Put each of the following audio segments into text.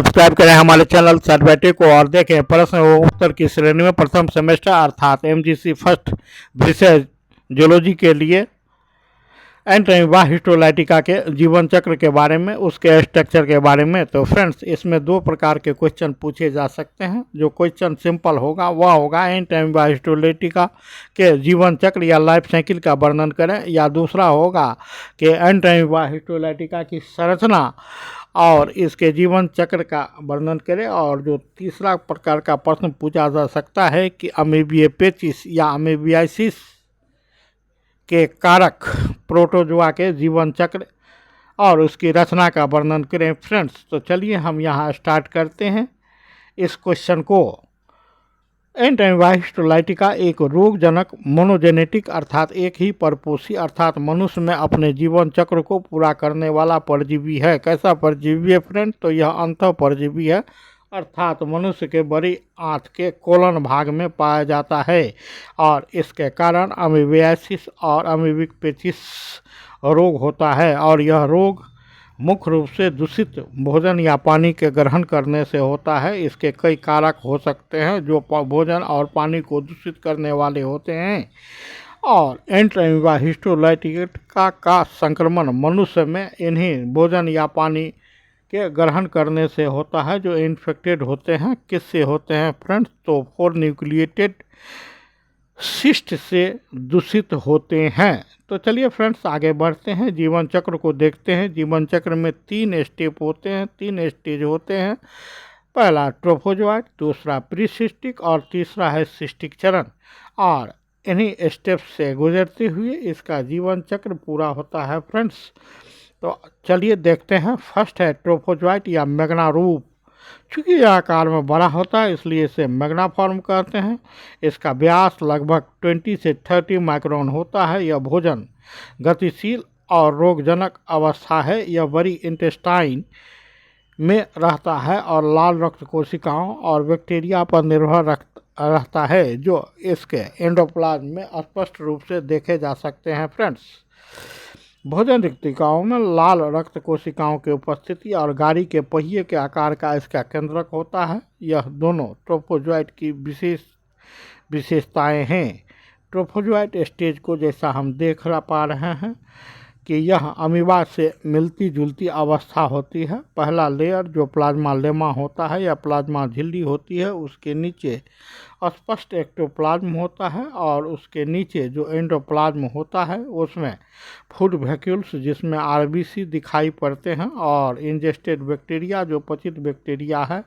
Subscribe करें हमारे channel सर्वेटी को और देखें प्रश्न व उत्तर की श्रेणी में प्रथम सेमेस्टर अर्थात एमजीसी फर्स्ट विषय जूलॉजी के लिए एंटोनिवा हिस्टोलाइटिका के जीवन चक्र के बारे में, उसके स्ट्रक्चर के बारे में। तो फ्रेंड्स, इसमें दो प्रकार के क्वेश्चन पूछे जा सकते हैं। जो क्वेश्चन सिंपल होगा वह होगा एंटोनिवा हिस्टोलाइटिका के जीवन चक्र या लाइफ साइकिल का वर्णन करें, या दूसरा होगा कि एंटोनिवा हिस्टोलाइटिका की संरचना और इसके जीवन चक्र का वर्णन करें। और जो तीसरा प्रकार का प्रश्न पूछा जा सकता है कि अमीबिया पेचिस या अमीबियासिस के कारक प्रोटोजोआ के जीवन चक्र और उसकी रचना का वर्णन करें। फ्रेंड्स, तो चलिए हम यहाँ स्टार्ट करते हैं इस क्वेश्चन को। एंटोनिवा हिस्टोलाइटिका एक रोगजनक मोनोजेनेटिक अर्थात एक ही परपोषी अर्थात मनुष्य में अपने जीवन चक्र को पूरा करने वाला परजीवी है। कैसा परजीवी है फ्रेंड्स? तो यह अंतः परजीवी है अर्थात मनुष्य के बड़ी आंत के कोलन भाग में पाया जाता है और इसके कारण अमीबियासिस और अमीबिक पेचिस रोग होता है। और यह रोग मुख्य रूप से दूषित भोजन या पानी के ग्रहण करने से होता है। इसके कई कारक हो सकते हैं जो भोजन और पानी को दूषित करने वाले होते हैं। और एंटोनिवा हिस्टोलाइटिका का संक्रमण मनुष्य में इन्हीं भोजन या पानी के ग्रहण करने से होता है जो इन्फेक्टेड होते हैं। किससे होते हैं फ्रेंड्स? तो 4 न्यूक्लिएटेड सिस्ट से दूषित होते हैं। तो चलिए फ्रेंड्स, आगे बढ़ते हैं, जीवन चक्र को देखते हैं। जीवन चक्र में 3 स्टेप होते हैं, 3 स्टेज होते हैं। पहला ट्रोफोजोइट, दूसरा प्रीसिस्टिक और तीसरा है सिस्टिक चरण। और इन्हीं स्टेप से गुजरते हुए इसका जीवन चक्र पूरा होता है फ्रेंड्स। तो चलिए देखते हैं। फर्स्ट है ट्रोफोजोइट या मैग्ना रूप। चूँकि यह आकार में बड़ा होता है इसलिए इसे मैग्ना फॉर्म कहते हैं। इसका व्यास लगभग 20 से 30 माइक्रोन होता है। यह भोजन गतिशील और रोगजनक अवस्था है। यह बड़ी इंटेस्टाइन में रहता है और लाल रक्त कोशिकाओं और बैक्टीरिया पर निर्भर रहता है जो इसके एंडोप्लाज्म में स्पष्ट रूप से देखे जा सकते हैं फ्रेंड्स। भोजन रिक्तिकाओं में लाल रक्त कोशिकाओं की उपस्थिति और गाड़ी के पहिए के आकार का इसका केंद्रक होता है। यह दोनों ट्रोफोजोइट की विशेषताएं हैं। ट्रोफोजोइट स्टेज को जैसा हम देख पा रहे हैं कि यह अमीबा से मिलती जुलती अवस्था होती है। पहला लेयर जो प्लाज्मा लेमा होता है या प्लाज्मा झिल्ली होती है, उसके नीचे स्पष्ट एक्टोप्लाज्म होता है और उसके नीचे जो एंडोप्लाज्म होता है उसमें फूड वैक्यूल्स जिसमें आरबीसी दिखाई पड़ते हैं और इंजेस्टेड बैक्टीरिया जो पचित बैक्टीरिया है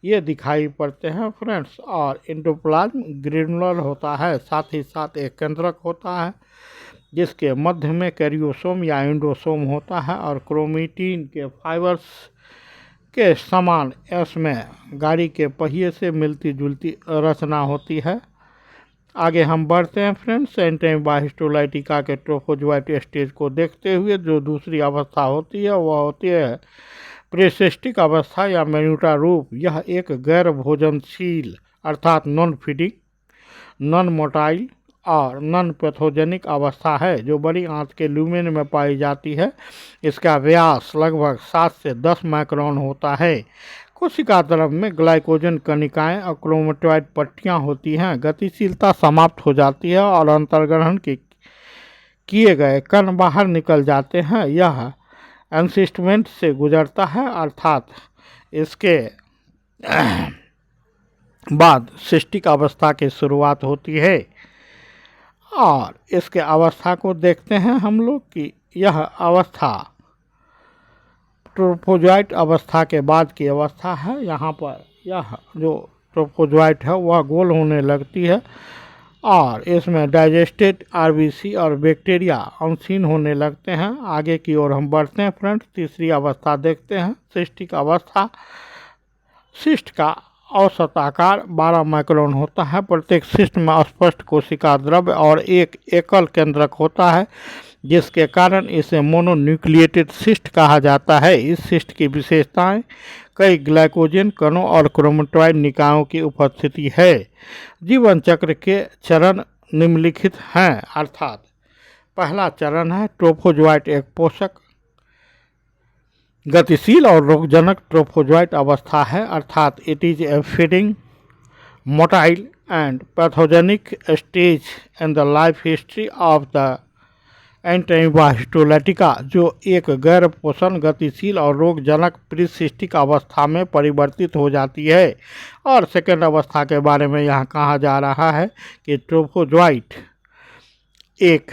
ये दिखाई पड़ते हैं फ्रेंड्स। और एंडोप्लाज्म ग्रेनुलर होता है, साथ ही साथ एक केंद्रक होता है जिसके मध्य में कैरियोसोम या एंडोसोम होता है और क्रोमेटिन के फाइबर्स के समान इसमें गाड़ी के पहिए से मिलती जुलती रचना होती है। आगे हम बढ़ते हैं फ्रेंड्स। एंटोनिवा हिस्टोलाइटिका के ट्रोफोजोइट स्टेज को देखते हुए जो दूसरी अवस्था होती है वह होती है प्रीसिस्टिक अवस्था या मेन्यूटा रूप। यह एक गैर भोजनशील अर्थात नॉन फीडिंग, नॉन मोटाइल और नॉन पैथोजेनिक अवस्था है जो बड़ी आंत के ल्यूमेन में पाई जाती है। इसका व्यास लगभग 7 से 10 माइक्रोन होता है। कोशिका द्रव में ग्लाइकोजन कणिकाएं और क्रोमेटोइड पट्टियां होती हैं। गतिशीलता समाप्त हो जाती है और अंतर्ग्रहण किए गए कण बाहर निकल जाते हैं। यह एनसिस्टमेंट से गुजरता है अर्थात इसके बाद सिस्टिक अवस्था की शुरुआत होती है। और इसके अवस्था को देखते हैं हम लोग कि यह अवस्था ट्रोफोजोइट अवस्था के बाद की अवस्था है। यहाँ पर यह जो ट्रोफोजोइट है वह गोल होने लगती है और इसमें डाइजेस्टेड आरबीसी और बैक्टीरिया अनसीन होने लगते हैं। आगे की ओर हम बढ़ते हैं फ्रेंड्स। तीसरी अवस्था देखते हैं, सिस्टिक अवस्था। सिस्ट का औसत आकार 12 माइक्रोन होता है। प्रत्येक सिस्ट में स्पष्ट कोशिका द्रव्य और एक एकल केंद्रक होता है जिसके कारण इसे मोनोन्यूक्लिएटेड सिस्ट कहा जाता है। इस सिस्ट की विशेषताएं कई ग्लाइकोजन कणों और क्रोमेटोइड निकायों की उपस्थिति है। जीवन चक्र के चरण निम्नलिखित हैं अर्थात पहला चरण है ट्रोफोजोइट एक पोषक गतिशील और रोगजनक ट्रोफोजोइट अवस्था है, अर्थात it is a feeding motile and pathogenic stage in the life history of the Entamoeba histolytica, जो एक गैर पोषण गतिशील और रोगजनक प्रीसिस्टिक अवस्था में परिवर्तित हो जाती है। और सेकेंड अवस्था के बारे में यहाँ कहा जा रहा है कि ट्रोफोजोइट एक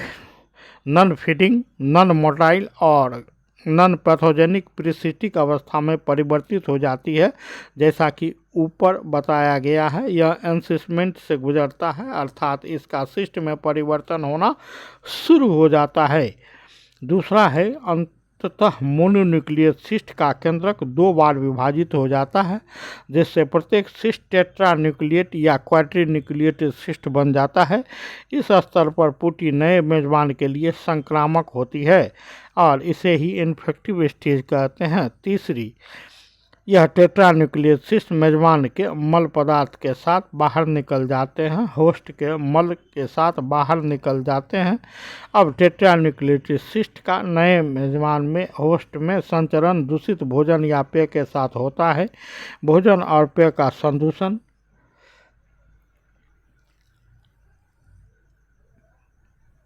नॉन फीडिंग, नॉन मोटाइल और नॉन पैथोजेनिक प्रीसिस्टिक अवस्था में परिवर्तित हो जाती है। जैसा कि ऊपर बताया गया है, यह एनसिसमेंट से गुजरता है, अर्थात इसका सिस्ट में परिवर्तन होना शुरू हो जाता है। दूसरा है अंततः मोनोन्यूक्लियस सिस्ट का केंद्रक 2 बार विभाजित हो जाता है, जिससे प्रत्येक सिस्ट टेट्रान्यूक्लिएट या क्वाड्रीन्यूक्लिएटेड सिस्ट बन जाता है। इस स्तर पर पुटी नए मेजबान के लिए संक्रामक होती है और इसे ही इन्फेक्टिव स्टेज कहते हैं। तीसरी, यह टेट्रान्यूक्लियस सिस्ट मेजबान के मल पदार्थ के साथ बाहर निकल जाते हैं, होस्ट के मल के साथ बाहर निकल जाते हैं। अब टेट्रान्यूक्लियस सिस्ट का नए मेजबान में होस्ट में संचरण दूषित भोजन या पेय के साथ होता है। भोजन और पेय का संदूषण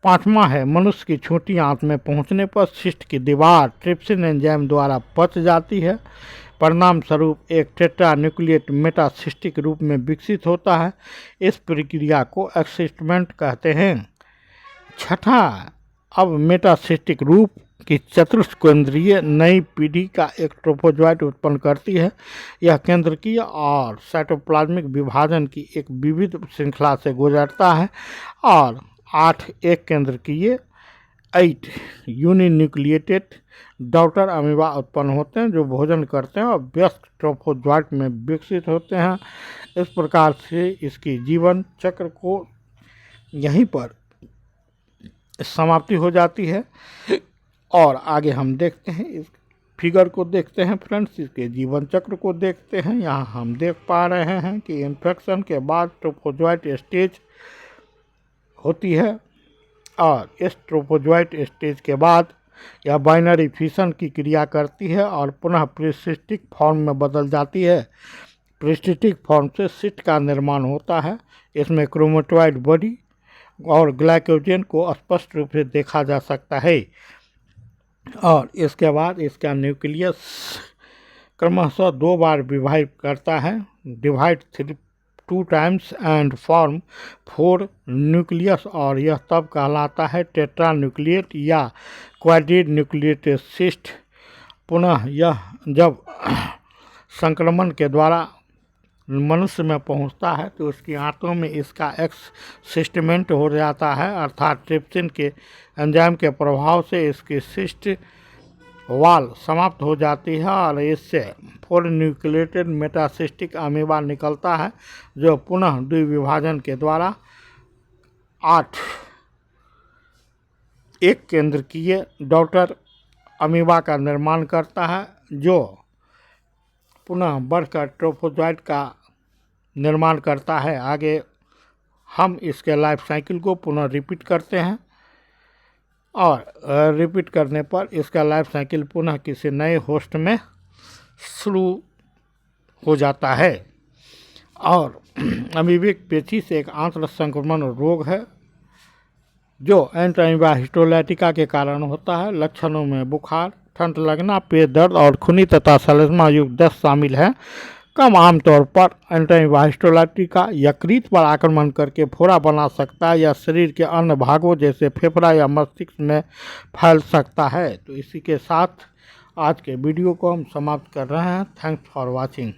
पांचवा है, मनुष्य की छोटी आंत में पहुंचने पर सिस्ट की दीवार ट्रिप्सिन एंजाइम द्वारा पच जाती है। परिणाम स्वरूप एक टेट्रान्यूक्लिएट मेटासिस्टिक रूप में विकसित होता है। इस प्रक्रिया को एक्सिस्टमेंट कहते हैं। छठा, अब मेटासिस्टिक रूप की चतुष्केंद्रीय नई पीढ़ी का एक ट्रोफोजोइट उत्पन्न करती है। यह केंद्रकीय और साइटोप्लाज्मिक विभाजन की एक विविध श्रृंखला से गुजरता है और 8 एक केंद्रकीय 8 यूनिन्यूक्लिएटेड डॉटर अमीबा उत्पन्न होते हैं, जो भोजन करते हैं और व्यस्क ट्रोफोजोइट में विकसित होते हैं। इस प्रकार से इसकी जीवन चक्र को यहीं पर समाप्ति हो जाती है। और आगे हम देखते हैं, इस फिगर को देखते हैं फ्रेंड्स, इसके जीवन चक्र को देखते हैं। यहाँ हम देख पा रहे हैं कि इन्फेक्शन के बाद ट्रोफोजोइट स्टेज होती है और इस ट्रोफोजोइट स्टेज के बाद यह बाइनरी फिशन की क्रिया करती है और पुनः प्रीसिस्टिक फॉर्म में बदल जाती है। प्रीसिस्टिक फॉर्म से सिस्ट का निर्माण होता है। इसमें क्रोमेटोइड बॉडी और ग्लाइकोजन को स्पष्ट रूप से देखा जा सकता है और इसके बाद इसका न्यूक्लियस क्रमशः 2 बार विभाजित करता है, divide 2 times and form 4 nucleus, और यह तब कहलाता है टेट्रान्यूक्लिएट या क्वाड्रीन्यूक्लिएटेड सिस्ट। पुनः यह जब संक्रमण के द्वारा मनुष्य में पहुंचता है तो उसकी आंतों में इसका एक्सिस्टमेंट हो जाता है, अर्थात ट्रिप्सिन के एंजाइम के प्रभाव से इसकी सिस्ट वाल समाप्त हो जाती है और इससे 4 न्यूक्लिएटेड मेटासिस्टिक अमीबा निकलता है, जो पुनः द्विविभाजन के द्वारा 8 एक केंद्रकीय डॉटर अमीबा का निर्माण करता है, जो पुनः बढ़कर ट्रोफोजोइट का निर्माण करता है। आगे हम इसके लाइफ साइकिल को पुनः रिपीट करते हैं और रिपीट करने पर इसका लाइफ साइकिल पुनः किसी नए होस्ट में शुरू हो जाता है। और अमीबिक पेचिस एक आंत्र संक्रमण रोग है जो एंटाइवा हिस्टोलैटिका के कारण होता है। लक्षणों में बुखार, ठंड लगना, पेट दर्द और खूनी तथा सलेस्मा युक्त दस्त शामिल है। कम आमतौर पर एंटाइवा हिस्टोलैटिका यकृत पर आक्रमण करके फोड़ा बना सकता है या शरीर के अन्य भागों जैसे फेफड़ा या मस्तिष्क में फैल सकता है। तो इसी के साथ आज के वीडियो को हम समाप्त कर रहे हैं। Thanks for watching.